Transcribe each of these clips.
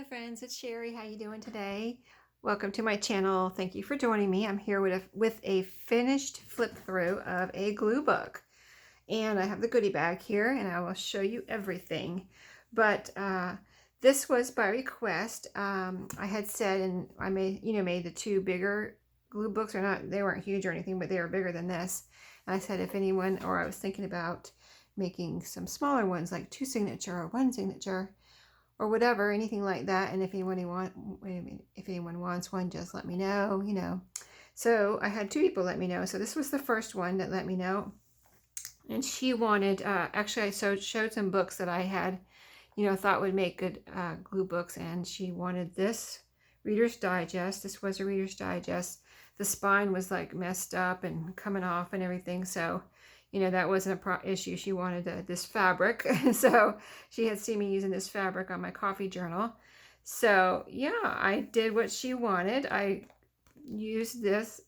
Hello friends, it's Sherry. How you doing today? Welcome to my channel. Thank you for joining me. I'm here with a finished flip through of a glue book. And I have the goodie bag here and I will show you everything. But this was by request. I had said, and I made the two bigger glue books, or not, they weren't huge or anything, but they were bigger than this. And I said if anyone, or I was thinking about making some smaller ones like 2 signature or 1 signature, or whatever, anything like that. And if anyone wants one, just let me know, So I had 2 people let me know. So this was the first one that let me know. And she wanted, actually I showed some books that I had, thought would make good glue books. And she wanted this Reader's Digest. This was a Reader's Digest. The spine was like messed up and coming off and everything. So that wasn't a issue. She wanted this fabric. So she had seen me using this fabric on my coffee journal. So yeah, I did what she wanted. I used this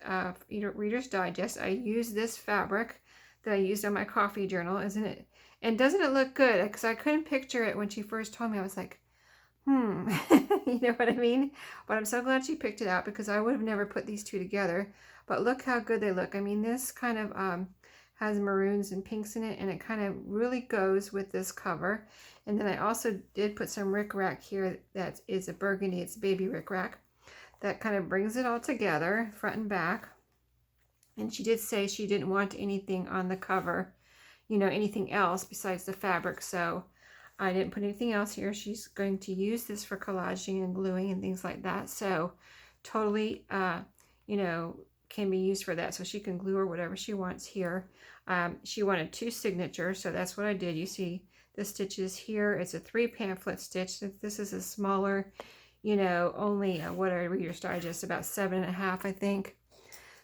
Reader's Digest. I used this fabric that I used on my coffee journal, isn't it? And doesn't it look good? Because I couldn't picture it when she first told me. I was like, you know what I mean? But I'm so glad she picked it out, because I would have never put these two together. But look how good they look. I mean, this kind of has maroons and pinks in it, and it kind of really goes with this cover. And then I also did put some rickrack here that is a burgundy. It's baby rickrack. That kind of brings it all together, front and back. And she did say she didn't want anything on the cover, anything else besides the fabric. So I didn't put anything else here. She's going to use this for collaging and gluing and things like that. So totally, can be used for that. So she can glue or whatever she wants here. She wanted 2 signatures, so that's what I did. You see the stitches here. It's a 3 pamphlet stitch. This is a smaller, only what I Reader's Digest, about 7.5, I think.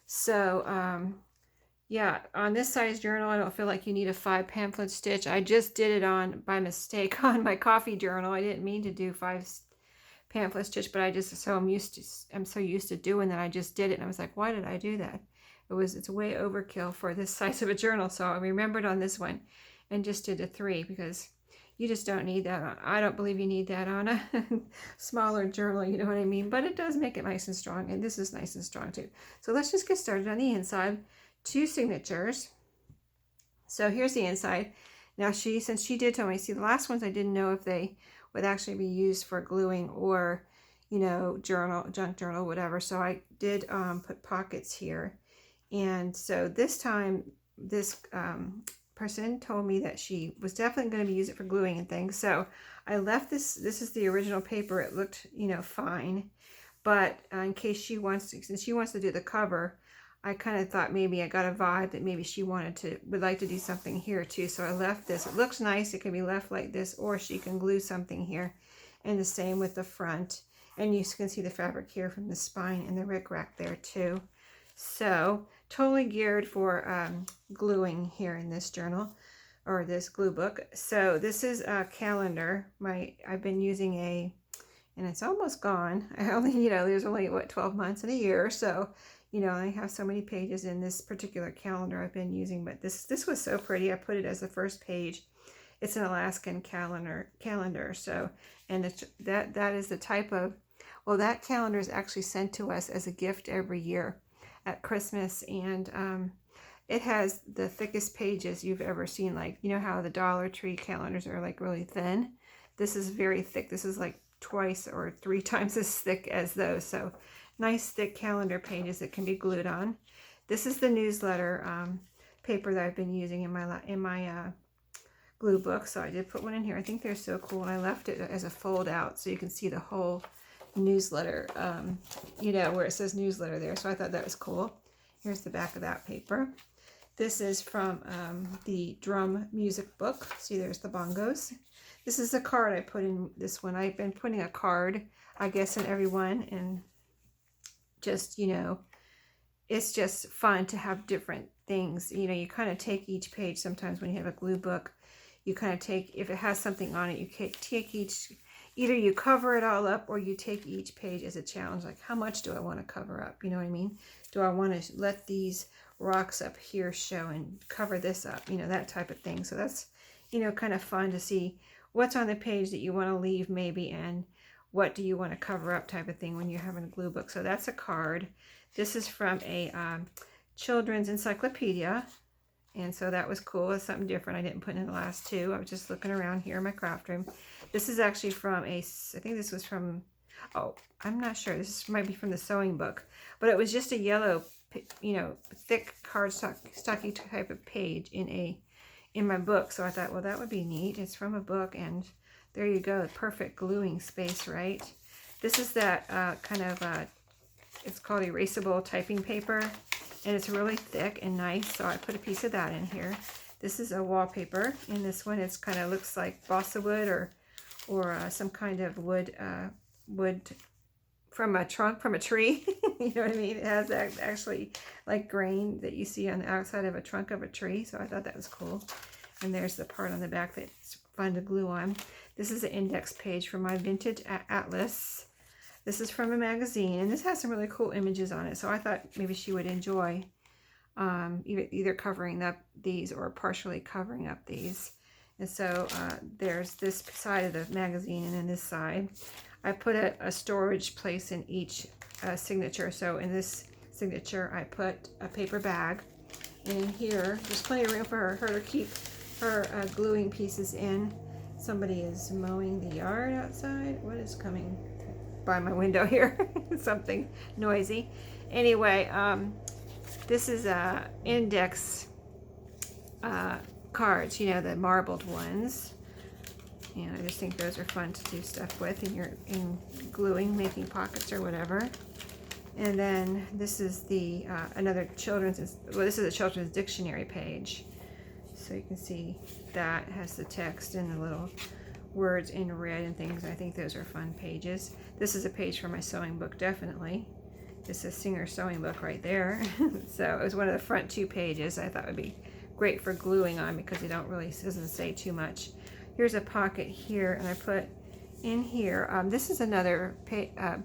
So yeah, on this size journal, I don't feel like you need a 5 pamphlet stitch. I just did it on by mistake on my coffee journal. I didn't mean to do 5 pamphlet stitch, but I'm so used to doing that. I just did it, and I was like, why did I do that? It's way overkill for this size of a journal. So I remembered on this one and just did a 3, because you just don't need that. I don't believe you need that on a smaller journal, you know what I mean? But it does make it nice and strong, and this is nice and strong too. So let's just get started on the inside. 2 signatures. So here's the inside. Now since she did tell me, see, the last ones I didn't know if they would actually be used for gluing or, junk journal, whatever. So I did put pockets here. And so this time, this person told me that she was definitely going to use it for gluing and things. So I left this is the original paper. It looked, fine. But in case since she wants to do the cover, I kind of thought maybe I got a vibe that maybe she would like to do something here too. So I left this. It looks nice. It can be left like this, or she can glue something here. And the same with the front. And you can see the fabric here from the spine and the rickrack there too. So totally geared for gluing here in this journal, or this glue book. So this is a calendar. I've been using and it's almost gone. I only, there's only 12 months in a year. So I have so many pages in this particular calendar I've been using, but this was so pretty. I put it as the first page. It's an Alaskan calendar. So, and that is the type of, well, that calendar is actually sent to us as a gift every year at Christmas, and it has the thickest pages you've ever seen. Like, how the Dollar Tree calendars are like really thin. This is very thick. This is like 2 or 3 times as thick as those. So nice thick calendar pages that can be glued on. This is the newsletter paper that I've been using in my glue book. So I did put one in here. I think they're so cool, and I left it as a fold out so you can see the whole newsletter, where it says newsletter there. So I thought that was cool. Here's the back of that paper. This is from the drum music book. See, there's the bongos. This is a card I put in this one. I've been putting a card, I guess, in every one, and just, it's just fun to have different things. You kind of take each page. Sometimes when you have a glue book, you kind of take, if it has something on it, you take either you cover it all up, or you take each page as a challenge. Like, how much do I want to cover up? You know what I mean? Do I want to let these rocks up here show and cover this up? That type of thing. So that's, kind of fun to see what's on the page that you want to leave maybe, and what do you want to cover up type of thing when you're having a glue book. So that's a card. This is from a children's encyclopedia. And so that was cool. It's something different I didn't put in the last two. I was just looking around here in my craft room. This is actually from I think this was from, oh, I'm not sure. This might be from the sewing book. But it was just a yellow, you know, thick cardstocky type of page in my book. So I thought, well, that would be neat. It's from a book, and there you go. Perfect gluing space, right? This is that kind of, it's called erasable typing paper. And it's really thick and nice, so I put a piece of that in here. This is a wallpaper. In this one, it's kind of looks like balsa wood or some kind of wood from a trunk from a tree. You know what I mean? It has that actually like grain that you see on the outside of a trunk of a tree. So I thought that was cool. And there's the part on the back that's fun to glue on. This is an index page for my vintage atlas. This is from a magazine, and this has some really cool images on it. So I thought maybe she would enjoy either covering up these or partially covering up these. And so there's this side of the magazine, and then this side. I put a storage place in each signature. So in this signature, I put a paper bag. And in here, there's plenty of room for her to keep her gluing pieces in. Somebody is mowing the yard outside. What is coming by my window here? Something noisy. Anyway, this is index cards, you know, the marbled ones. And I just think those are fun to do stuff with in gluing, making pockets or whatever. And then this is the another children's, well, this is a children's dictionary page. So you can see that has the text and the little words in red and things. I think those are fun pages. This is a page for my sewing book, definitely. It's a Singer sewing book right there. So it was one of the front two pages I thought would be great for gluing on because it doesn't say too much. Here's a pocket here, and I put in here, this is another kind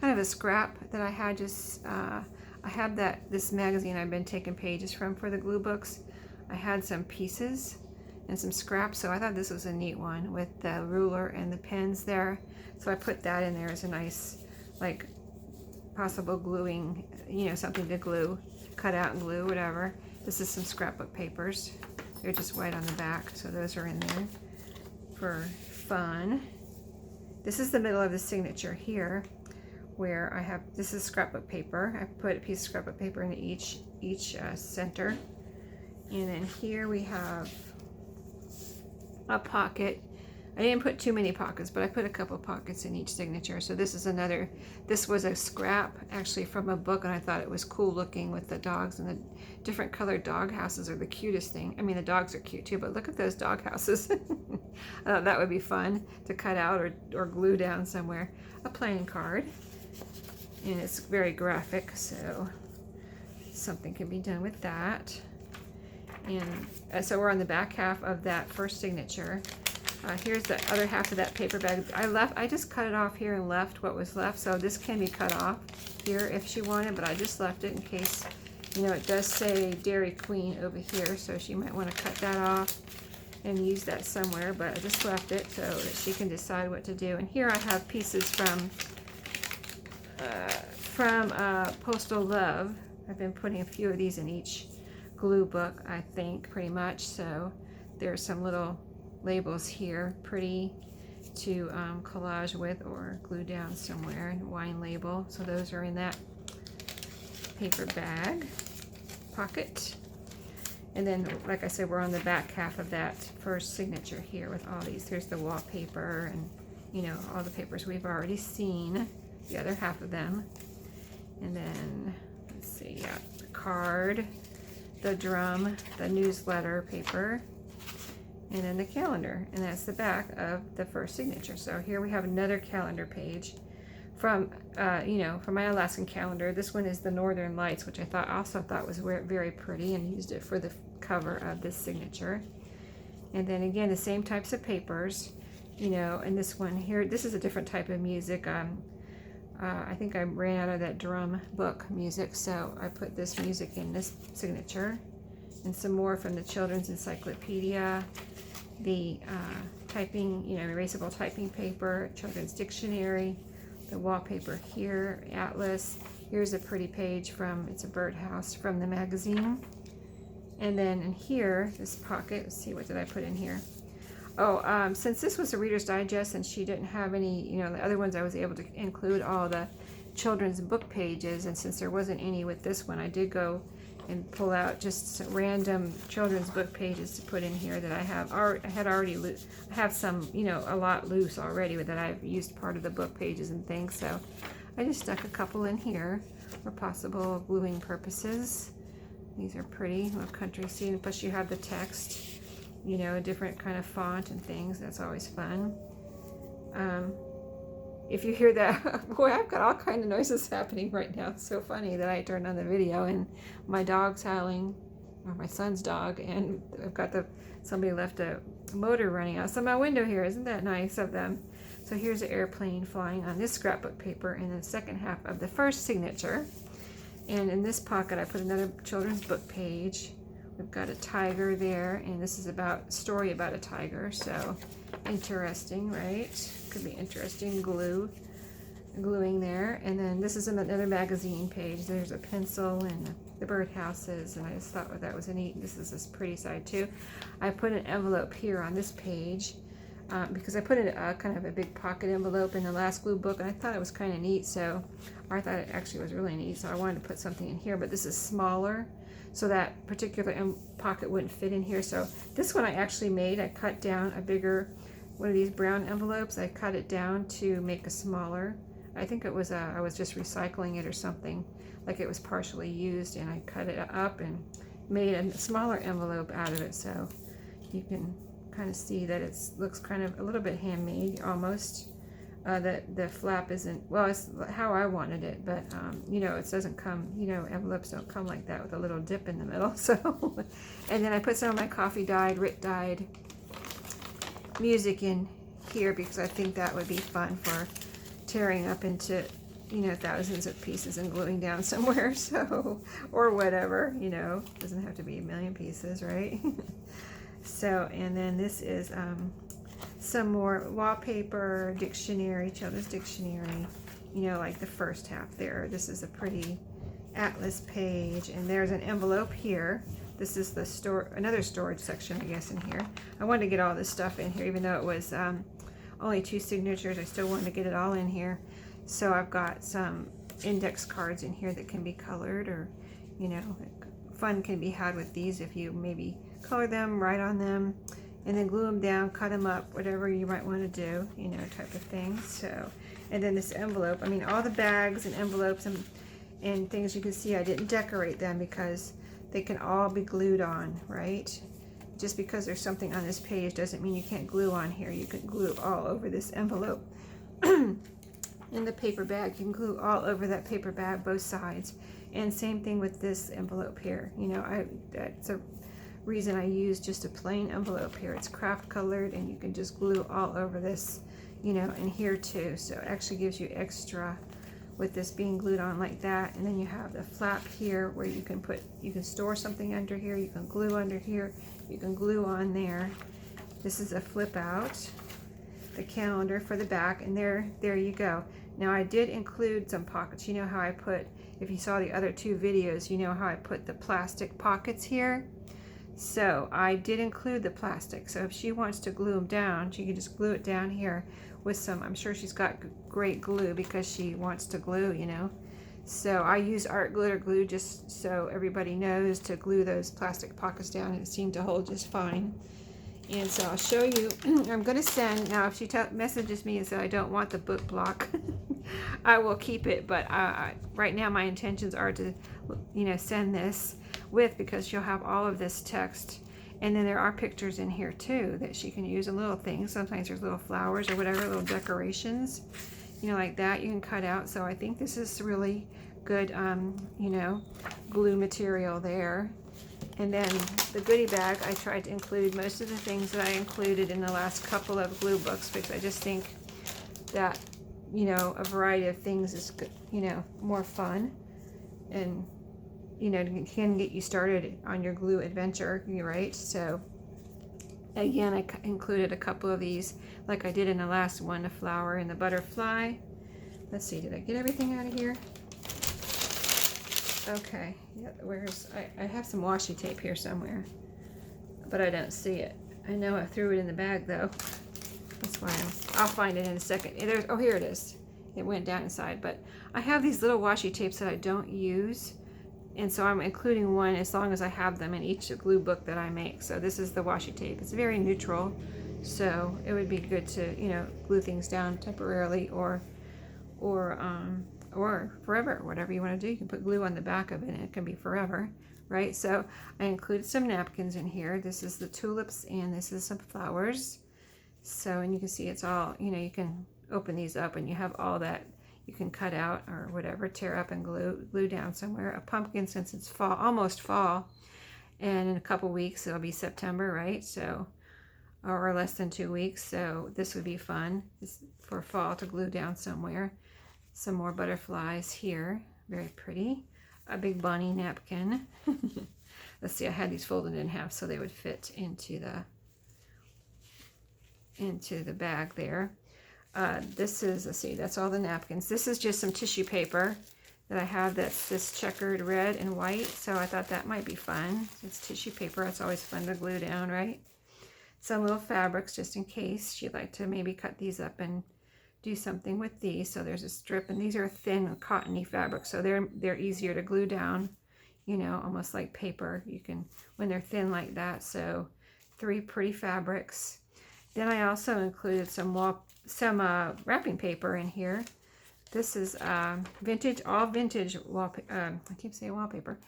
of a scrap that I had I have this magazine I've been taking pages from for the glue books. I had some pieces and some scraps, so I thought this was a neat one with the ruler and the pens there. So I put that in there as a nice, like, possible gluing, you know, something to glue, cut out and glue, whatever. This is some scrapbook papers. They're just white on the back, so those are in there for fun. This is the middle of the signature here, where I have, this is scrapbook paper. I put a piece of scrapbook paper in each center. And then here we have a pocket. I didn't put too many pockets, but I put a couple pockets in each signature. So this is another, this was a scrap actually from a book, and I thought it was cool looking with the dogs, and the different colored dog houses are the cutest thing. I mean, the dogs are cute too, but look at those dog houses. I thought that would be fun to cut out or glue down somewhere. A playing card, and it's very graphic, so something can be done with that. And so we're on the back half of that first signature. Here's the other half of that paper bag. I just cut it off here and left what was left. So this can be cut off here if she wanted, but I just left it in case, you know, it does say Dairy Queen over here, so she might want to cut that off and use that somewhere, but I just left it so that she can decide what to do. And here I have pieces from Postal Love. I've been putting a few of these in each glue book, I think, pretty much. So there's some little labels here, pretty to collage with or glue down somewhere. Wine label, so those are in that paper bag pocket. And then, like I said, we're on the back half of that first signature here with all these. There's the wallpaper and, you know, all the papers we've already seen, the other half of them. And then, let's see, yeah, the card, the drum, the newsletter paper, and then the calendar. And that's the back of the first signature. So here we have another calendar page from, you know, from my Alaskan calendar. This one is the Northern Lights, which I also thought was very pretty, and used it for the cover of this signature. And then again, the same types of papers, you know, and this one here, this is a different type of music. I think I ran out of that drum book music, so I put this music in this signature. And some more from the Children's Encyclopedia. the typing, erasable typing paper, children's dictionary, the wallpaper here, atlas. Here's a pretty page from, it's a birdhouse from the magazine. And then in here, this pocket, let's see, what did I put in here? Oh, since this was a Reader's Digest and she didn't have any, the other ones, I was able to include all the children's book pages, and since there wasn't any with this one, I did go and pull out just some random children's book pages to put in here that I have some, a lot loose already that I've used part of the book pages and things, so I just stuck a couple in here for possible gluing purposes. These are pretty, little country scene, plus you have the text, a different kind of font and things. That's always fun. If you hear that, boy, I've got all kind of noises happening right now. It's so funny that I turned on the video and my dog's howling, or my son's dog, and I've got somebody left a motor running outside my window here. Isn't that nice of them? So here's an airplane flying on this scrapbook paper, and the second half of the first signature. And in this pocket, I put another children's book page. We've got a tiger there, and this is a story about a tiger, so interesting, right? Could be interesting. Gluing there. And then this is another magazine page. There's a pencil and the birdhouses, and I just thought that was neat. This is this pretty side too. I put an envelope here on this page because I put in a kind of a big pocket envelope in the last glue book, and I thought it was kind of neat, so I thought it actually was really neat, so I wanted to put something in here, but this is smaller, so that particular pocket wouldn't fit in here. So this one I actually made, I cut down a bigger, one of these brown envelopes, I cut it down to make a smaller. I think it was, I was just recycling it or something, like it was partially used, and I cut it up and made a smaller envelope out of it, so you can kind of see that it looks kind of a little bit handmade almost. The flap isn't, well, it's how I wanted it, but it doesn't come, envelopes don't come like that with a little dip in the middle. So, and then I put some of my coffee dyed, Rit dyed music in here because I think that would be fun for tearing up into, thousands of pieces and gluing down somewhere. So, or whatever, doesn't have to be a million pieces, right? So, and then this is some more wallpaper, dictionary, children's dictionary, like the first half there. This is a pretty atlas page, and there's an envelope here. This is the another storage section, I guess, in here. I wanted to get all this stuff in here, even though it was only 2 signatures. I still wanted to get it all in here. So I've got some index cards in here that can be colored, or, fun can be had with these if you maybe color them, write on them, and then glue them down, cut them up, whatever you might want to do, type of thing. So, and then this envelope, I mean, all the bags and envelopes and things, you can see I didn't decorate them because they can all be glued on, right? Just because there's something on this page doesn't mean you can't glue on here. You can glue all over this envelope. In the paper bag, you can glue all over that paper bag, both sides. And same thing with this envelope here. That's a reason I use just a plain envelope here. It's craft colored, and you can just glue all over this, and here too. So it actually gives you extra with this being glued on like that. And then you have the flap here where you can store something under here, you can glue under here, you can glue on there. This is a flip out, the calendar for the back, and there you go. Now I did include some pockets. You know how I put, if you saw the other 2 videos, you know how I put the plastic pockets here. So I did include the plastic. So if she wants to glue them down, she can just glue it down here with some, I'm sure she's got great glue because she wants to glue, So I use art glitter glue just so everybody knows to glue those plastic pockets down, and it seemed to hold just fine. And so I'll show you, I'm going to send, now if she messages me and says I don't want the book block, I will keep it, but right now my intentions are to, send this with, because she'll have all of this text, and then there are pictures in here too that she can use, and little things. Sometimes there's little flowers or whatever, little decorations, like that you can cut out. So I think this is really good, glue material there. And then the goodie bag, I tried to include most of the things that I included in the last couple of glue books, because I just think that, a variety of things is, more fun, and, can get you started on your glue adventure, right? So Again, I included a couple of these like I did in the last one, the flower and the butterfly. Let's see, did I get everything out of here? Okay, yeah, I have some washi tape here somewhere, but I don't see it. I know I threw it in the bag though. That's why I'll find it in a second. Oh, here it is. It went down inside, but I have these little washi tapes that I don't use, and so I'm including one as long as I have them in each glue book that I make. So this is the washi tape. It's very neutral, so it would be good to, you know, glue things down temporarily or forever, whatever you want to do. You can put glue on the back of it and it can be forever, right? So I included some napkins in here. This is the tulips and this is some flowers. So, and you can see it's all, you know, you can open these up and you have all that you can cut out or whatever, tear up and glue down somewhere. A pumpkin, since it's fall, almost fall, and in a couple weeks it'll be September, right? So, or less than 2 weeks. So this would be fun for fall to glue down somewhere. Some more butterflies here, very pretty. A big bunny napkin. Let's see, I had these folded in half so they would fit into the bag there. This is, let's see, that's all the napkins. This is just some tissue paper that I have that's this checkered red and white, so I thought that might be fun. It's tissue paper, it's always fun to glue down, right? Some little fabrics just in case she'd like to maybe cut these up and do something with these. So there's a strip, and these are thin cottony fabric, so they're easier to glue down, you know, almost like paper. You can, when they're thin like that. So 3 pretty fabrics. Then I also included some wrapping paper in here. This is vintage, all vintage I keep saying wallpaper,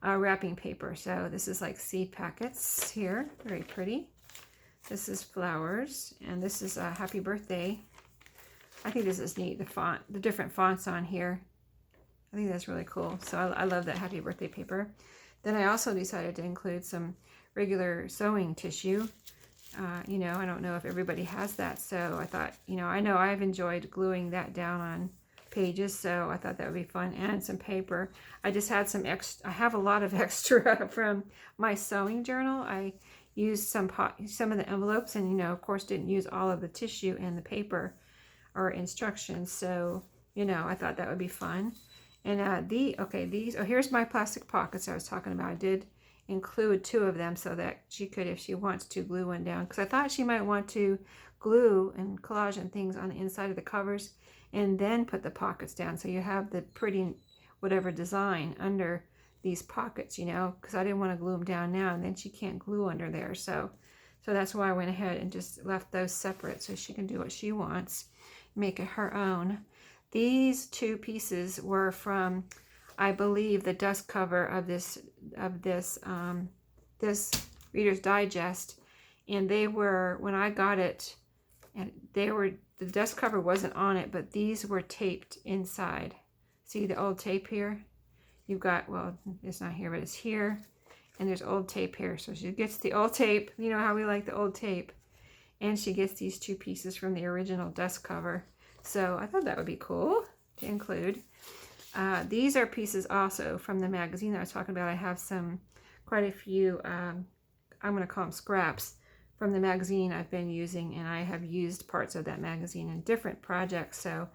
wrapping paper. So this is like seed packets here, very pretty. This is flowers, and this is happy birthday. I think this is neat, the font, the different fonts on here. I think that's really cool. So I love that happy birthday paper. Then I also decided to include some regular sewing tissue. You know, I don't know if everybody has that, so I thought, you know I've enjoyed gluing that down on pages, so I thought that would be fun. And some paper. I just had some extra, I have a lot of extra from my sewing journal. I used some of the envelopes, and, you know, of course didn't use all of the tissue and the paper or instructions, so, you know, I thought that would be fun. And here's my plastic pockets I was talking about. I did include 2 of them so that she could, if she wants to, glue one down, because I thought she might want to glue and collage and things on the inside of the covers and then put the pockets down, so you have the pretty whatever design under these pockets, you know, because I didn't want to glue them down now and then she can't glue under there. So that's why I went ahead and just left those separate so she can do what she wants, make it her own. These 2 pieces were from, I believe, the dust cover of this Reader's Digest, and they were, when I got it, and the dust cover wasn't on it, but these were taped inside. See the old tape here? You've got, well, it's not here, but it's here, and there's old tape here. So she gets the old tape, you know how we like the old tape, and she gets these 2 pieces from the original dust cover. So I thought that would be cool to include. These are pieces also from the magazine that I was talking about. I have quite a few, I'm going to call them scraps from the magazine I've been using, and I have used parts of that magazine in different projects. So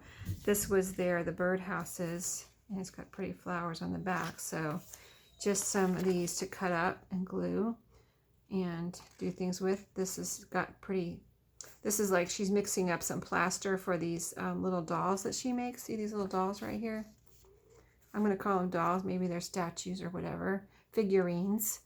this was the birdhouses, and it's got pretty flowers on the back. So just some of these to cut up and glue and do things with. This has got pretty, this is like she's mixing up some plaster for these little dolls that she makes. See these little dolls right here? I'm going to call them dolls. Maybe they're statues or whatever. Figurines.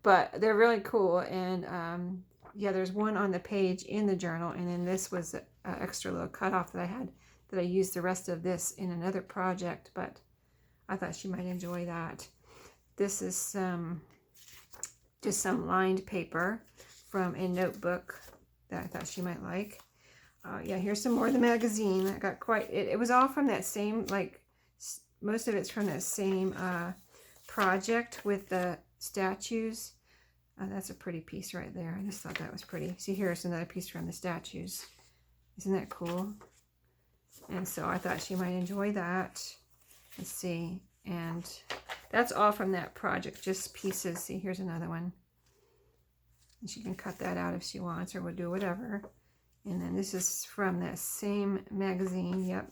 But they're really cool. And yeah, there's one on the page in the journal. And then this was an extra little cutoff that I had, that I used the rest of this in another project. But I thought she might enjoy that. This is just some lined paper from a notebook that I thought she might like. Yeah, here's some more of the magazine. I got quite, it was all from that same, like, most of it's from that same project with the statues. That's a pretty piece right there. I just thought that was pretty. See, here's another piece from the statues. Isn't that cool? And so I thought she might enjoy that. Let's see. And that's all from that project, just pieces. See, here's another one. And she can cut that out if she wants, or will do whatever. And then this is from that same magazine. Yep.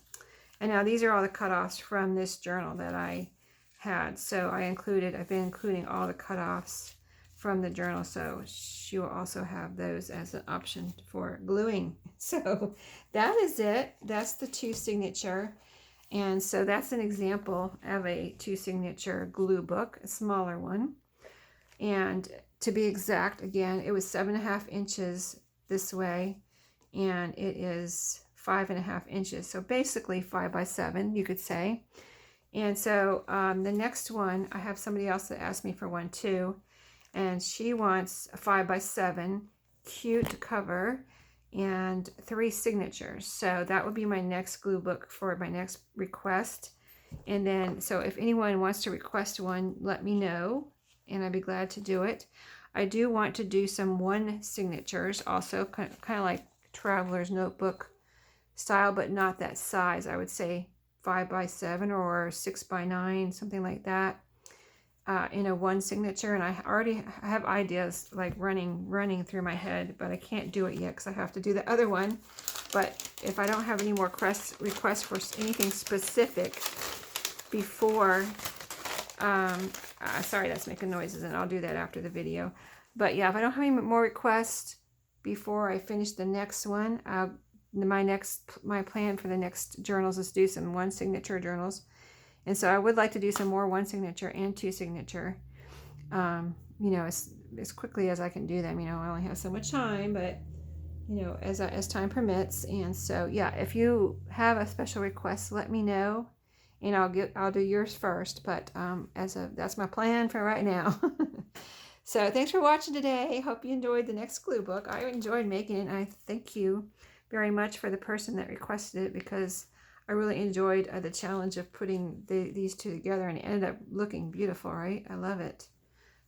And now these are all the cutoffs from this journal that I had. So I've been including all the cutoffs from the journal. So she will also have those as an option for gluing. So that is it. That's the 2 signature. And so that's an example of a 2 signature glue book, a smaller one. And to be exact, again, it was 7.5 inches this way, and it is 5.5 inches. So basically 5 by 7, you could say. And so the next one, I have somebody else that asked me for one too, and she wants a 5 by 7 cute cover and 3 signatures. So that would be my next glue book for my next request. And then, so if anyone wants to request one, let me know, and I'd be glad to do it. I do want to do some 1 signatures also, kind of like Traveler's Notebook style, but not that size. I would say 5 by 7 or 6 by 9, something like that, in a 1 signature. And I already have ideas like running through my head, but I can't do it yet because I have to do the other one. But if I don't have any more requests for anything specific before, sorry, that's making noises, and I'll do that after the video. But yeah, if I don't have any more requests before I finish the next one, my plan for the next journals is to do some 1 signature journals. And so I would like to do some more 1 signature and 2 signature, you know, as quickly as I can do them. You know, I only have so much time, but you know, as time permits. And so yeah, if you have a special request, let me know, and I'll do yours first. But that's my plan for right now. So thanks for watching today. Hope you enjoyed the next glue book. I enjoyed making it, and I thank you very much for the person that requested it, because I really enjoyed the challenge of putting these 2 together, and it ended up looking beautiful, right? I love it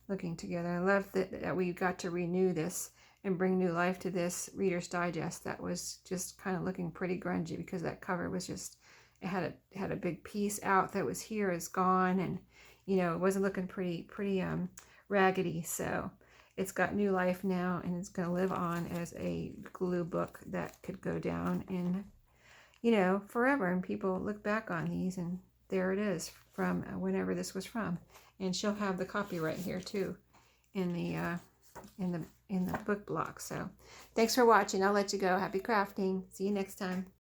looking together. I love that we got to renew this and bring new life to this Reader's Digest that was just kind of looking pretty grungy, because that cover was just, it had a big piece out that was here is gone, and you know, it wasn't looking pretty raggedy. So it's got new life now, and it's going to live on as a glue book that could go down in, you know, forever, and people look back on these, and there it is from whenever this was from. And she'll have the copyright here too in the book block. So thanks for watching. I'll let you go. Happy crafting. See you next time.